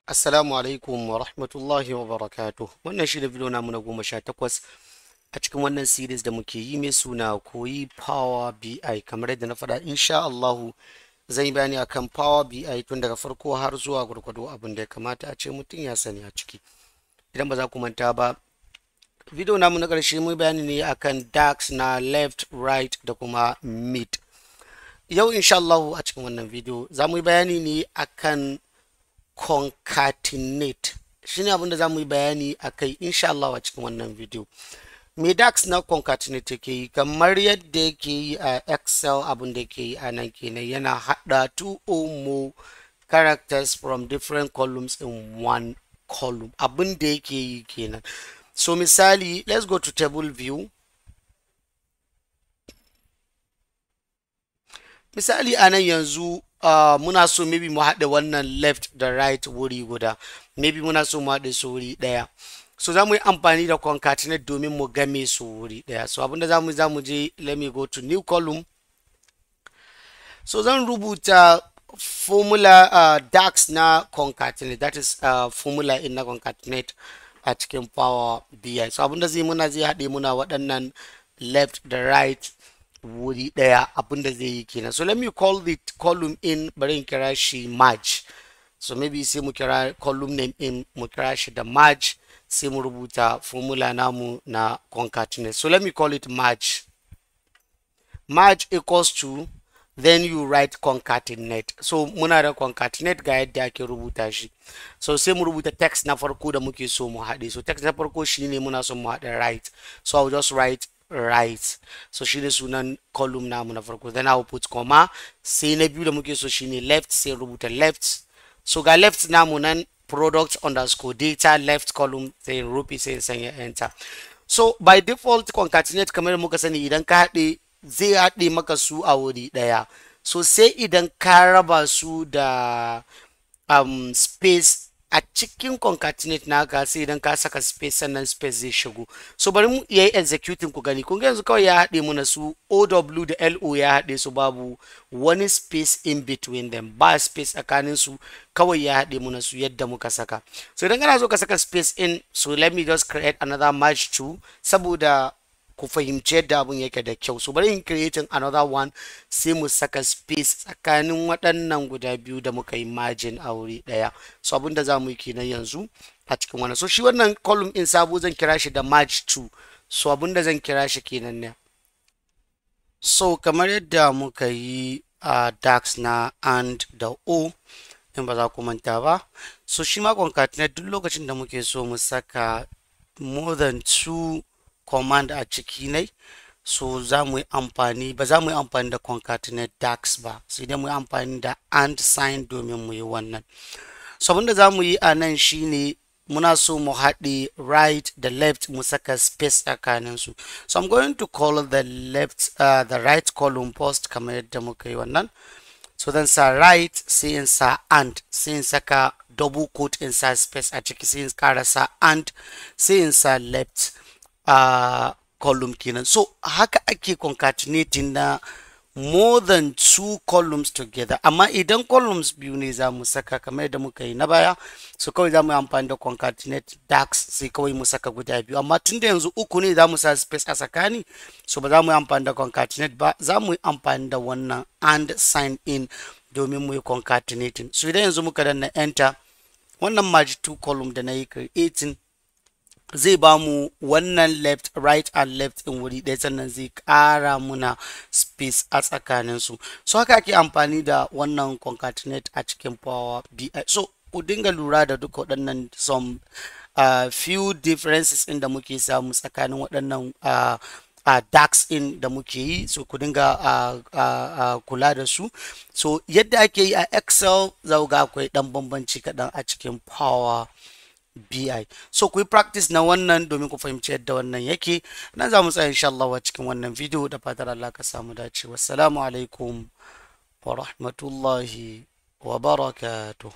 Assalamu alaikum wa rahmatullahi wa barakatuh. Wannan shi da video namu na 18 a cikin wannan series da muke yi mai suna koyi Power BI. Kamar yadda na faɗa, insha Allahu zan yi bayani akan Power BI tun daga farko har zuwa gwargwado abin da ya kamata a ce mutum ya sani a ciki. Idan ba za ku manta ba, video namu na ƙarshe mun bayani ne akan DAX na left, right da kuma mid. Yau insha Allahu a cikin wannan video za mu yi bayani ne akan concatenate. Shine abinda za mu yi bayani a kai insha Allah a cikin wannan video. Me DAX na concatenate yake yi, kamar yadda yake yi a Excel, abinda yake yi a nan kenan yana hada two or more characters from different columns in one column. Abinda yake yi kenan. So misali, let's go to table view. Misali anan yanzu muna so maybe mu haɗa wannan left da right wuri guda, maybe muna so mu haɗa su wuri ɗaya, so za mu yi amfani da concatenate domin mu game su wuri ɗaya. So abinda za mu je, let me go to new column. So zan rubuta formula DAX na concatenate, that is formula in na concatenate a cikin Power BI. So abinda zai haɗe muna waɗannan left da right wuri daya, abinda zai yi kenan. So let me call the column in, bari in kira shi merge. So maybe sai mu kira column name in, mu kira shi da merge, sai mu rubuta formula namu na concatenate. So let me call it merge. Merge equals to, then you write concatenate. So muna da concatenate ga yadda ake rubuta shi. So sai mu rubuta text na farko da muke so mu haɗe. So text na farko shine muna so mu haɗe right. So I'll just write right. So shine sunan column namu na farko. Then I'll put comma. Sai na biyu da muke so shine left, sai rubuta left. So ga left namu nan product underscore data left column, sai rufe sai sanya enter. So by default concatenate kamar muka sani, idan ka haɗe zai haɗe maka su a wuri ɗaya. So sai idan ka raba su da space a cikin concatenate naka, sai idan ka saka space sannan space zai shigo. So bari mu yi executing ku gani. Kun ga yanzu kawai ya haɗe muna su OW da LO, ya haɗe su, babu wani space in between them, ba space tsakanin su, kawai ya haɗe muna su yadda muka saka. So idan kana so ka saka space in, so let me just create another merge to, saboda ku fahimci yadda abun yake da kyau. So bari in creating another one, sai mu saka space tsakanin waɗannan guda biyu da muka yi margin a wuri ɗaya. So abinda za mu yi kenan yanzu a cikin wannan. So shi wannan column in sabo zan kira shi da merge to. So abinda zan kira shi kenan ne. So kamar yadda muka yi a DAX na and da O, in ba za ku manta ba. So shi ma concatenate duk lokacin da muke so mu saka more than two command a ciki ne, so za mu yi amfani, ba za mu yi amfani da concatenate DAX ba, sai dai mu yi amfani da and sign domin mu yi wannan. So abinda za mu yi a nan shine muna so mu haɗe right da left, mu saka space tsakanin su. So I'm going to call the left the right column first, kamar yadda muka yi wannan. So then sa right, sai in sa and, sai in saka double quote in sa space a ciki, sai in ƙara sa and, sai in sa left column kenan. So haka ake concatenating na more than two columns together. Amma idan columns biyu ne za mu saka kamar yadda muka yi na baya, so kawai za mu yi amfani da concatenate DAX, sai kawai mu saka guda biyu. Amma tunda yanzu uku ne za mu sa space a tsakani, so ba za mu yi amfani da concatenate ba, za mu yi amfani da wannan and sign in domin mu yi concatenating. So idan yanzu muka danna enter, wannan merge two column da na yi creating zai ba mu wannan left, right and left in wuri ɗaya, sannan zai ƙara muna space a tsakanin su. So haka ake amfani da wannan concatenate a cikin Power BI. So ku dinga lura da duka waɗannan some few differences in da muke samu tsakanin waɗannan DAX in da muke yi, so ku dinga kula da su. So yadda ake yi a Excel za ku ga akwai ɗan bambanci kaɗan a cikin Power BI. So ku yi practice na wannan domin ku fahimci yadda wannan yake. Nan za mu tsaya insha Allah a cikin wannan video, da fatar Allah ka samu dace. Wassalamu alaikum wa rahmatullahi wa barakatuh.